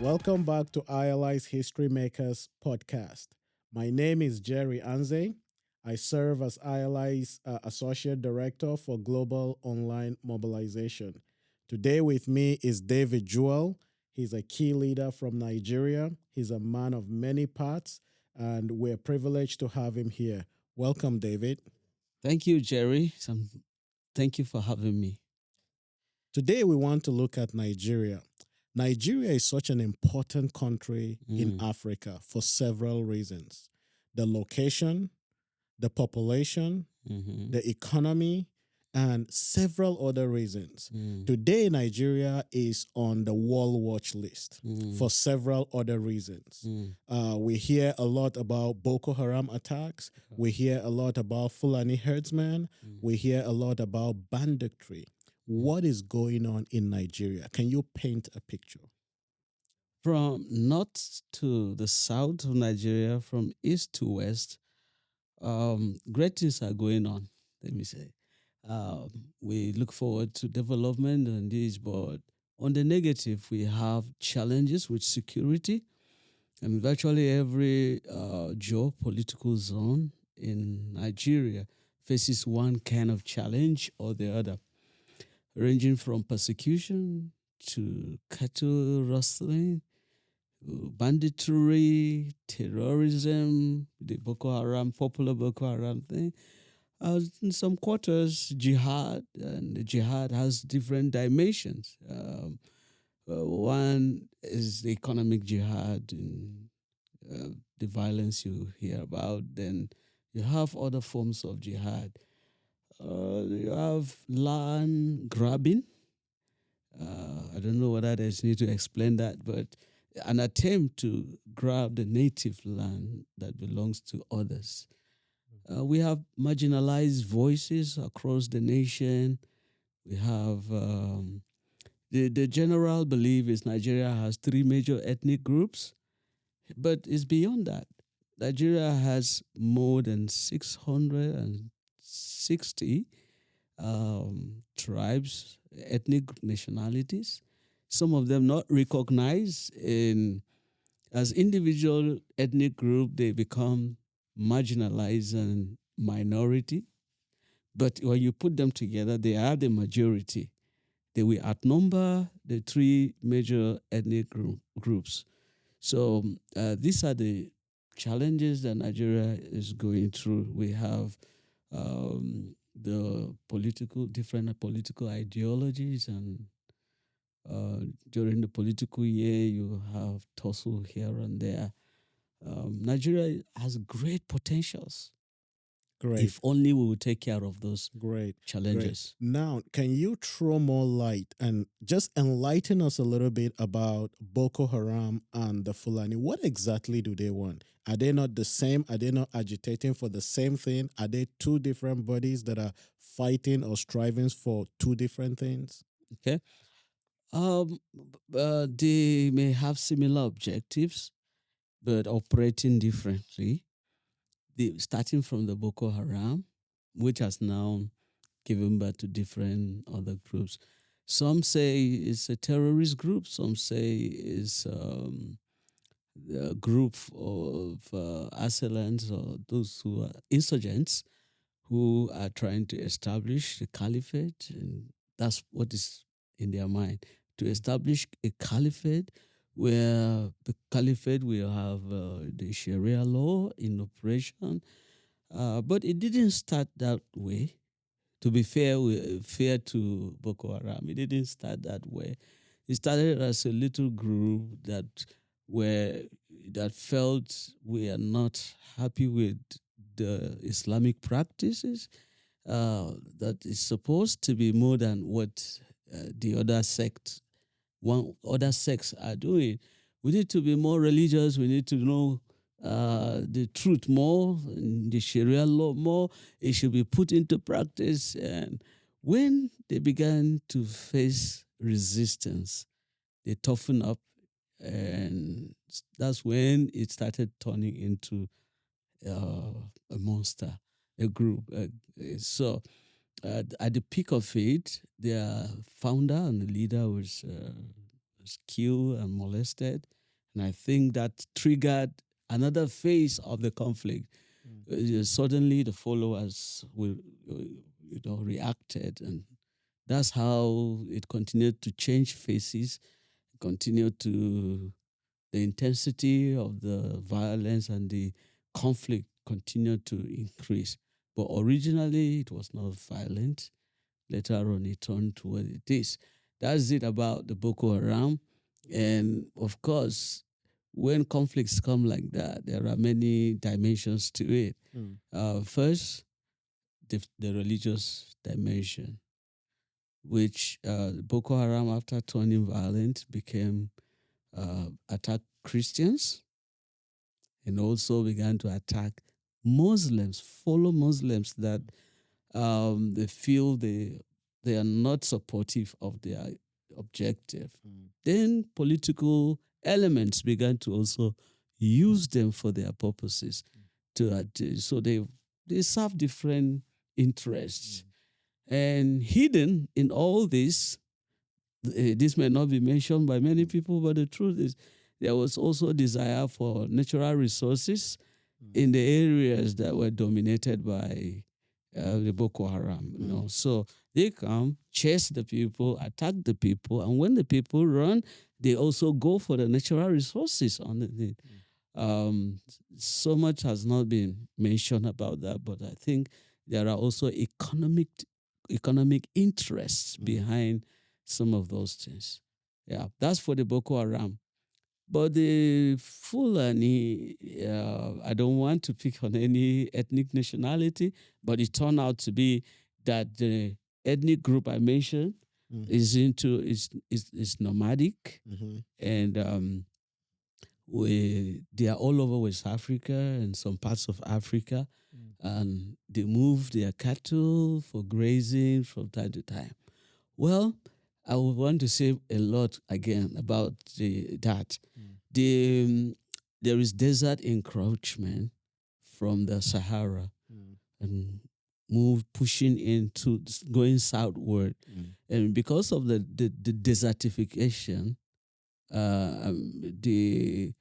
Welcome back to ILI's History Makers podcast. My name is Jerry Anze. I serve as ILI's Associate Director for Global Online Mobilization. Today with me is David Jewell. He's a key leader from Nigeria. He's a man of many parts, and we're privileged to have him here. Welcome, David. Thank you, Jerry. Thank you for having me. Today, we want to look at Nigeria. Nigeria is such an important country in Africa for several reasons: the location, the population, the economy, and several other reasons. Today, Nigeria is on the World Watch list for several other reasons. We hear a lot about Boko Haram attacks. We hear a lot about Fulani herdsmen. We hear a lot about banditry. What is going on in Nigeria? Can you paint a picture? From north to the south of Nigeria, from east to west, great things are going on, let me say. We look forward to development and this, but on the negative, we have challenges with security. And virtually every geopolitical zone in Nigeria faces one kind of challenge or the other, ranging from persecution to cattle rustling, banditry, terrorism, the Boko Haram, popular Boko Haram thing. In some quarters, jihad, and the jihad has different dimensions. One is the economic jihad, and the violence you hear about. Then you have other forms of jihad. You have land grabbing. I don't know whether there's need to explain that, but an attempt to grab the native land that belongs to others. We have marginalized voices across the nation. We have the general belief is Nigeria has three major ethnic groups, but it's beyond that. Nigeria has more than 660 tribes, ethnic nationalities, some of them not recognized as individual ethnic group. They become marginalized and minority. But when you put them together, they are the majority. They will outnumber the three major ethnic groups. So these are the challenges that Nigeria is going through. We have the different political ideologies, and during the political year, you have tussle here and there. Nigeria has great potentials. Great. If only we would take care of those Great. challenges. Great. Now, can you throw more light and just enlighten us a little bit about Boko Haram and the Fulani? What exactly do they want? Are they not the same? Are they not agitating for the same thing? Are they two different bodies that are fighting or striving for two different things? Okay. They may have similar objectives, but operating differently. Starting from the Boko Haram, which has now given birth to different other groups. Some say it's a terrorist group. Some say it's a group of assailants or those who are insurgents who are trying to establish the caliphate. And that's what is in their mind, to establish a caliphate where the caliphate will have the Sharia law in operation. But it didn't start that way. To be fair to Boko Haram, it didn't start that way. It started as a little group that felt we are not happy with the Islamic practices. That is supposed to be more than what the other sects are doing. We need to be more religious. We need to know the truth more, the Sharia law more. It should be put into practice. And when they began to face resistance, they toughened up, and that's when it started turning into a monster, a group. So at the peak of it, their founder and the leader was was killed and molested. And I think that triggered another phase of the conflict. Suddenly, the followers will, reacted, and that's how it continued to change faces, continued to the intensity of the violence and the conflict continued to increase. But originally, it was not violent. Later on, it turned to what it is. That's it about the Boko Haram. And of course, when conflicts come like that, there are many dimensions to it. First, the religious dimension, which Boko Haram, after turning violent, became attack Christians and also began to attack Muslims, fellow Muslims that they feel they are not supportive of their objective. Then political elements began to also use them for their purposes. So they serve different interests. And hidden in all this may not be mentioned by many people, but the truth is there was also a desire for natural resources in the areas that were dominated by the Boko Haram. So they come, chase the people, attack the people, and when the people run, they also go for the natural resources on it. So much has not been mentioned about that, but I think there are also economic interests behind some of those things. Yeah, that's for the Boko Haram. But the Fulani, I don't want to pick on any ethnic nationality, but it turned out to be that the ethnic group I mentioned is nomadic, and they are all over West Africa and some parts of Africa, and they move their cattle for grazing from time to time. Well, I would want to say a lot again about that. There is desert encroachment from the Sahara and pushing into going southward, and because of the desertification, the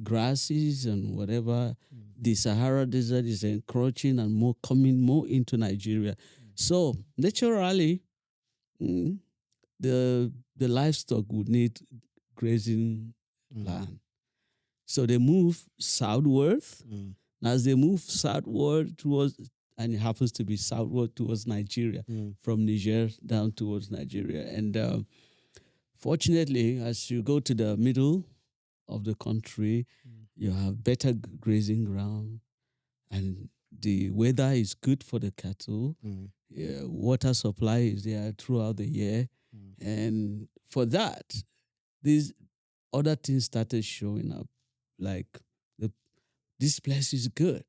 grasses and whatever, the Sahara Desert is encroaching and coming more into Nigeria. So naturally, the livestock would need grazing land. So they move southward. As they move southward and it happens to be southward towards Nigeria, from Niger down towards Nigeria. And fortunately, as you go to the middle of the country, you have better grazing ground, and the weather is good for the cattle. Water supply is there throughout the year. And for that, these other things started showing up, like this place is good.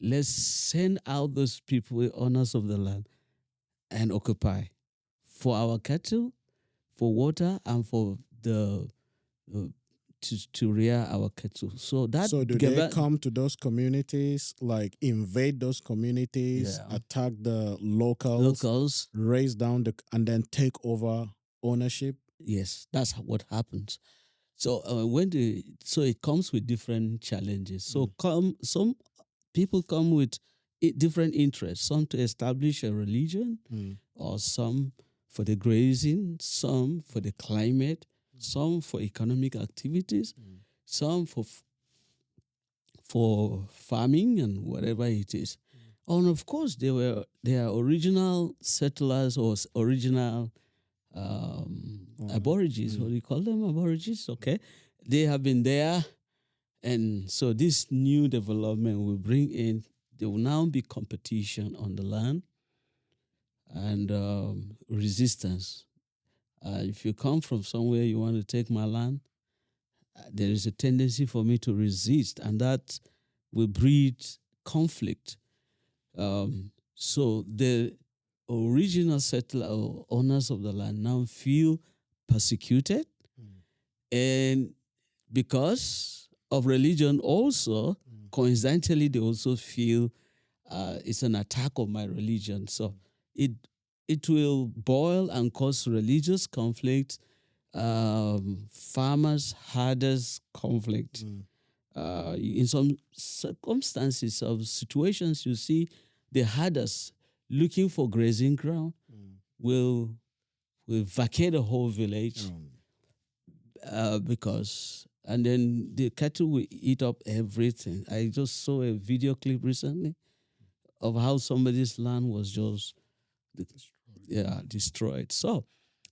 Let's send out those people, the owners of the land, and occupy for our cattle, for water, and for the to rear our cattle. So do they come to those communities, like invade those communities, attack the locals, raise down and then take over ownership? Yes, that's what happens. So so it comes with different challenges. So some people come with different interests. Some to establish a religion, or some for the grazing, some for the climate, some for economic activities, some for farming and whatever it is. And of course, they are original settlers or original aborigines. What do you call them? Aborigines, okay. They have been there, and so this new development will bring in, there will now be competition on the land and resistance. If you come from somewhere, you want to take my land, there is a tendency for me to resist, and that will breed conflict. So the original settler or owners of the land now feel persecuted, and because of religion also, coincidentally, they also feel it's an attack of my religion. So it it will boil and cause religious conflict, farmers, herders conflict. In some circumstances of situations, you see the herders looking for grazing ground will vacate the whole village because, and then the cattle will eat up everything. I just saw a video clip recently of how somebody's land was just destroyed. So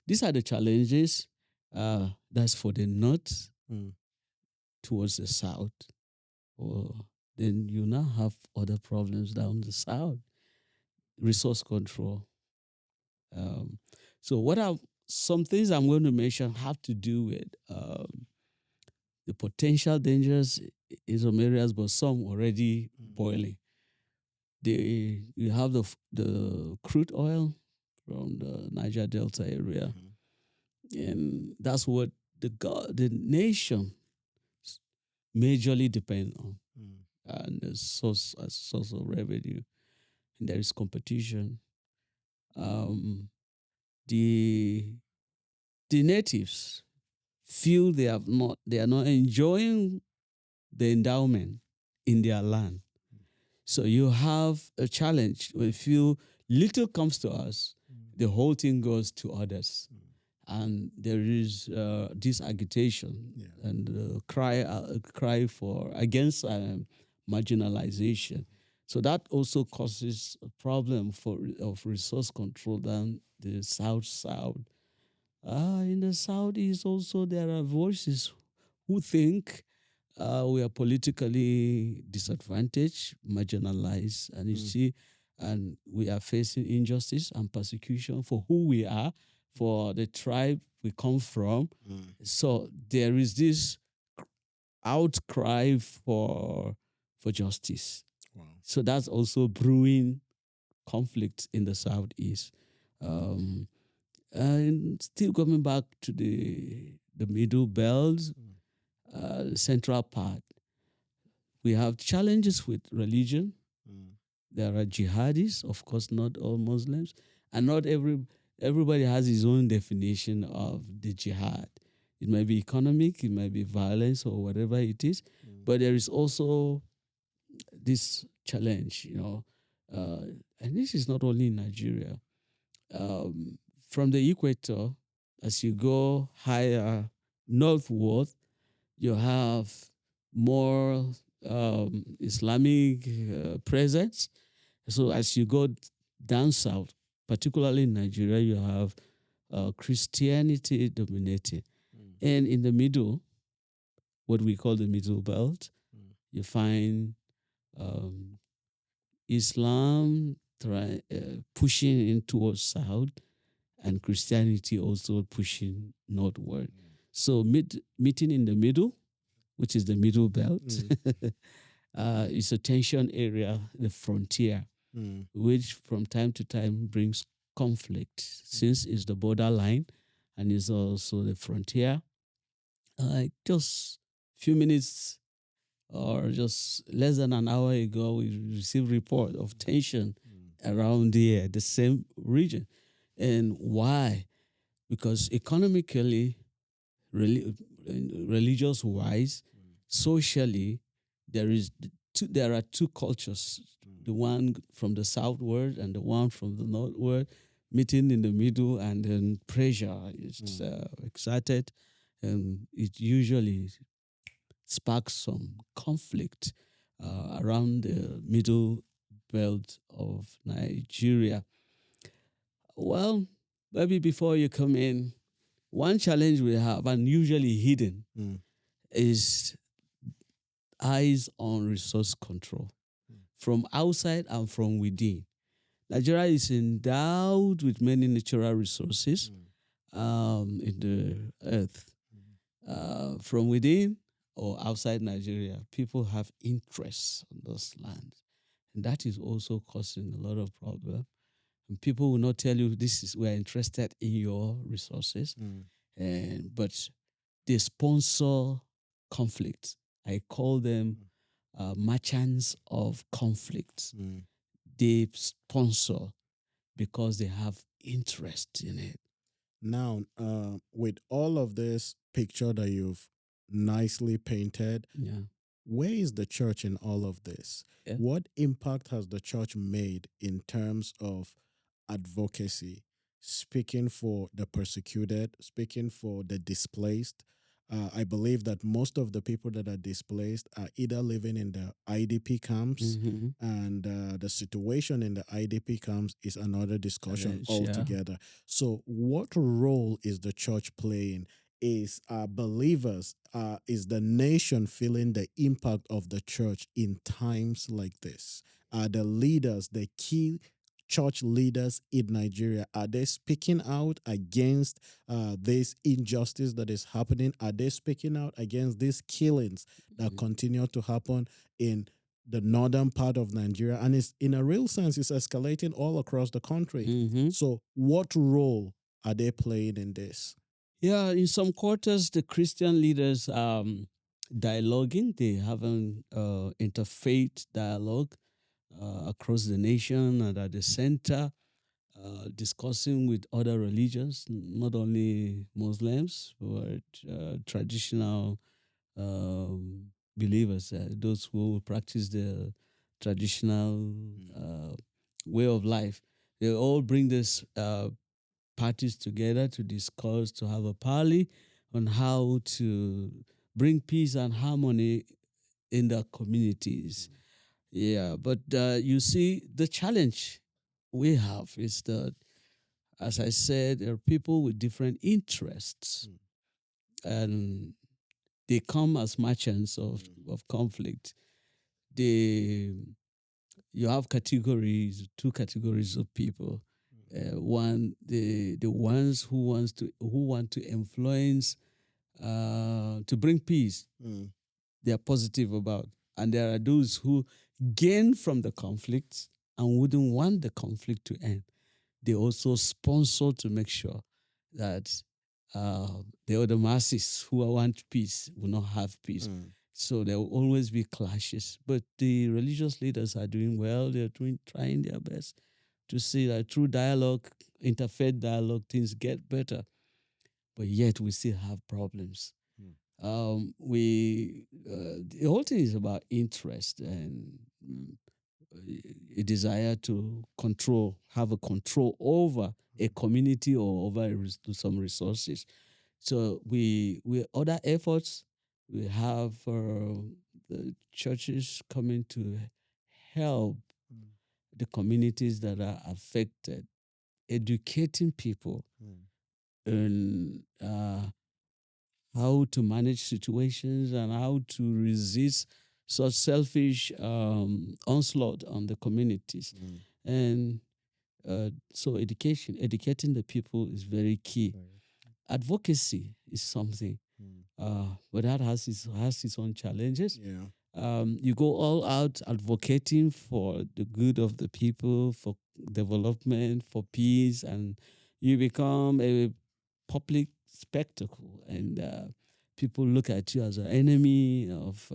these are the challenges. That's for the north towards the south. Or then you now have other problems down the south. Resource control. So what are some things I'm going to mention have to do with the potential dangers in some areas, but some already boiling. You have the crude oil from the Niger Delta area, and that's what the nation majorly depend on, and a source of revenue. And there is competition. The natives feel they are not enjoying the endowment in their land. So you have a challenge. We feel little comes to us, the whole thing goes to others. And there is this agitation and cry for against marginalization. So that also causes a problem of resource control down the south. In the southeast also there are voices who think we are politically disadvantaged, marginalized, and you see, and we are facing injustice and persecution for who we are, for the tribe we come from. So there is this outcry for justice. Wow. So that's also brewing conflict in the southeast. And still coming back to the middle belt, central part, we have challenges with religion. There are jihadis, of course, not all Muslims, and not everybody has his own definition of the jihad. It might be economic, it might be violence, or whatever it is, but there is also this challenge, and this is not only in Nigeria. From the equator, as you go higher northward, you have more Islamic presence. So as you go down south, particularly in Nigeria, you have Christianity dominating. And in the middle, what we call the middle belt, you find Islam pushing in towards south, and Christianity also pushing northward. So meeting in the middle, which is the middle belt, is a tension area, the frontier, which from time to time brings conflict, since it's the borderline and it's also the frontier. Just a few minutes or just less than an hour ago, we received report of tension around the same region. And why? Because economically, religious-wise, socially, there are two cultures, the one from the southward and the one from the northward, meeting in the middle, and then pressure is exerted, and it usually sparks some conflict around the middle belt of Nigeria. Well, maybe before you come in, one challenge we have, and usually hidden, is eyes on resource control from outside and from within. Nigeria is endowed with many natural resources in the earth. From within or outside Nigeria, people have interests on those lands. And that is also causing a lot of problems. And people will not tell you we're interested in your resources, but they sponsor conflict. I call them merchants of conflict. They sponsor because they have interest in it. Now, with all of this picture that you've nicely painted, Yeah. where is the church in all of this? Yeah. What impact has the church made in terms of advocacy, speaking for the persecuted, speaking for the displaced? I believe that most of the people that are displaced are either living in the IDP camps, Mm-hmm. and the situation in the IDP camps is another discussion Challenge. Yeah. altogether. So, what role is the church playing? Is believers, is the nation feeling the impact of the church in times like this? Are the leaders, the key church leaders in Nigeria, are they speaking out against this injustice that is happening? Are they speaking out against these killings that continue to happen in the northern part of Nigeria? And it's, in a real sense, it's escalating all across the country. Mm-hmm. So, what role are they playing in this? Yeah, in some quarters, the Christian leaders dialoguing. They haven't interfaith dialogue across the nation and at the center, discussing with other religions, not only Muslims, but traditional believers, those who practice the traditional way of life. They all bring this parties together to discuss, to have a parley on how to bring peace and harmony in the communities. Yeah, but you see, the challenge we have is that, as I said, there are people with different interests, and they come as merchants of conflict. They, you have categories, two categories of people. One, the ones who want to influence, to bring peace. They are positive about, and there are those who gain from the conflict and wouldn't want the conflict to end. They also sponsor to make sure that the other masses who want peace will not have peace. So there will always be clashes. But the religious leaders are doing well. They're trying their best to see that through dialogue, interfaith dialogue, things get better. But yet we still have problems. The whole thing is about interest and a desire to control, have a control over a community or over some resources. So we other efforts, we have the churches coming to help the communities that are affected, educating people in how to manage situations and how to resist such selfish onslaught on the communities. And so educating the people is very key. Advocacy is something, but that has its own challenges. Yeah. You go all out advocating for the good of the people, for development, for peace, and you become a public spectacle, and people look at you as an enemy of.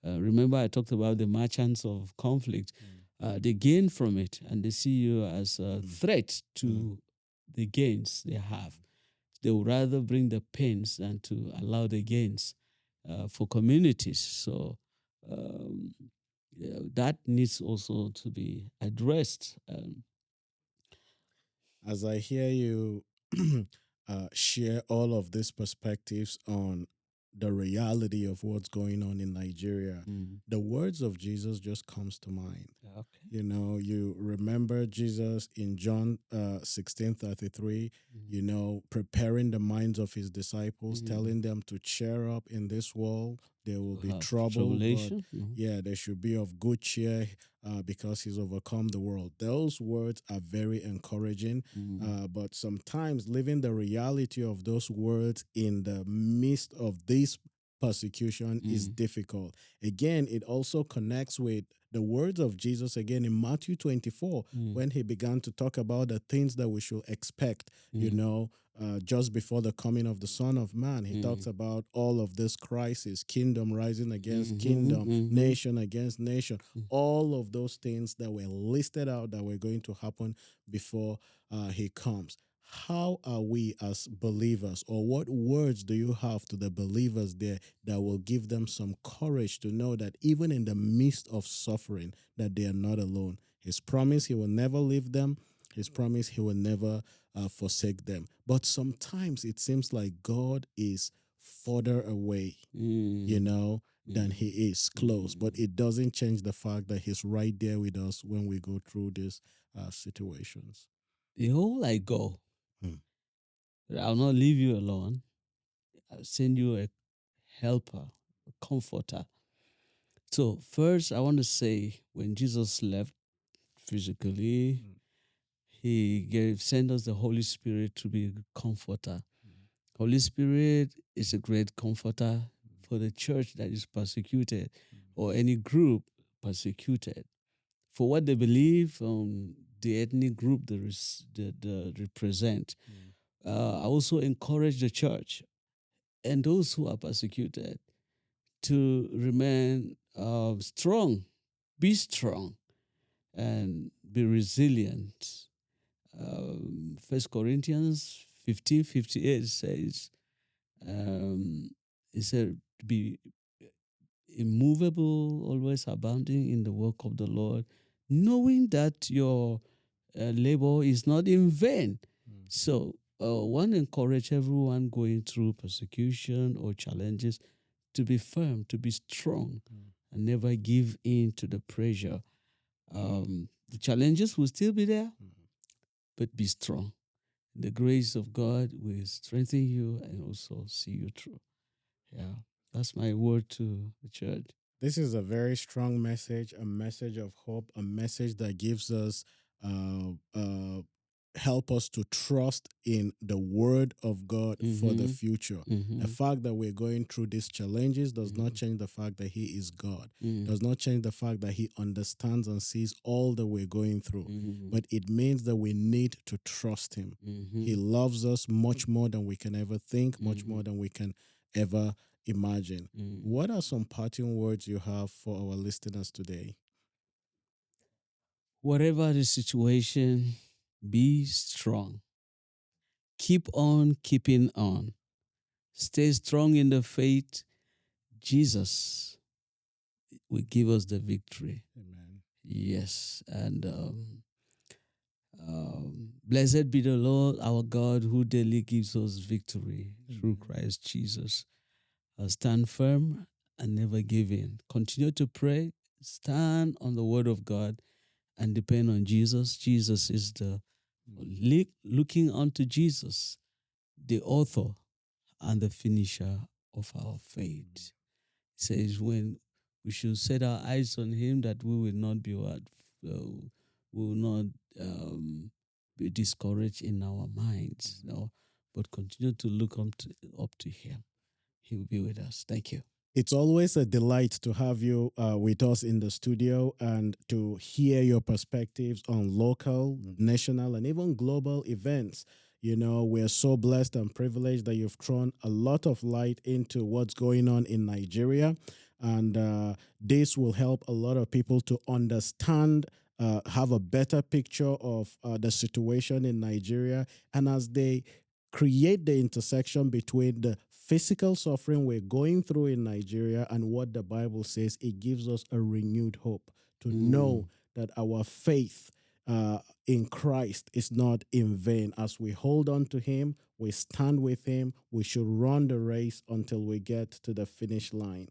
Remember, I talked about the merchants of conflict. They gain from it, and they see you as a threat to the gains they have. They would rather bring the pains than to allow the gains for communities. So yeah, that needs also to be addressed. As I hear you share all of these perspectives on the reality of what's going on in Nigeria, the words of Jesus just comes to mind. Okay. You know, you remember Jesus in John 16:33, you know, preparing the minds of his disciples, telling them to cheer up in this world. There will be trouble, but yeah, they should be of good cheer because he's overcome the world. Those words are very encouraging, but sometimes living the reality of those words in the midst of this persecution is difficult. Again, it also connects with the words of Jesus again in Matthew 24, when he began to talk about the things that we should expect, just before the coming of the Son of Man. He talks about all of this crisis, kingdom rising against kingdom, nation against nation, all of those things that were listed out that were going to happen before he comes. How are we as believers, or what words do you have to the believers there that will give them some courage to know that even in the midst of suffering, that they are not alone? His promise, he will never leave them. His promise, he will never forsake them. But sometimes it seems like God is further away, than he is close. But it doesn't change the fact that he's right there with us when we go through these situations. The whole I go, Mm. I'll not leave you alone. I'll send you a helper, a comforter. So first, I want to say when Jesus left physically, he sent us the Holy Spirit to be a comforter. Holy Spirit is a great comforter for the church that is persecuted or any group persecuted for what they believe, the ethnic group they represent. I also encourage the church and those who are persecuted to remain strong, be strong, and be resilient. 1 Corinthians 15:58 says, it said, be immovable, always abounding in the work of the Lord, knowing that your labor is not in vain. So, one encourage everyone going through persecution or challenges to be firm, to be strong, and never give in to the pressure. The challenges will still be there, but be strong. The grace of God will strengthen you and also see you through. Yeah, that's my word to the church. This is a very strong message, a message of hope, a message that gives us, help us to trust in the word of God for the future. The fact that we're going through these challenges does not change the fact that he is God, does not change the fact that he understands and sees all that we're going through. But it means that we need to trust him. He loves us much more than we can ever think, much more than we can ever imagine. What are some parting words you have for our listeners today? Whatever the situation, be strong. Keep on keeping on. Stay strong in the faith. Jesus will give us the victory. Amen. Yes. And blessed be the Lord our God who daily gives us victory through Christ Jesus. Stand firm and never give in. Continue to pray. Stand on the word of God and depend on Jesus. Jesus is the looking unto Jesus, the author and the finisher of our faith. He says when we should set our eyes on him, that we will not be we will not be discouraged in our minds, but continue to look up to him. He will be with us. Thank you. It's always a delight to have you with us in the studio and to hear your perspectives on local, national, and even global events. We're so blessed and privileged that you've thrown a lot of light into what's going on in Nigeria. And this will help a lot of people to understand, have a better picture of the situation in Nigeria. And as they create the intersection between the physical suffering we're going through in Nigeria and what the Bible says, it gives us a renewed hope to know that our faith in Christ is not in vain. As we hold on to him, we stand with him, we should run the race until we get to the finish line.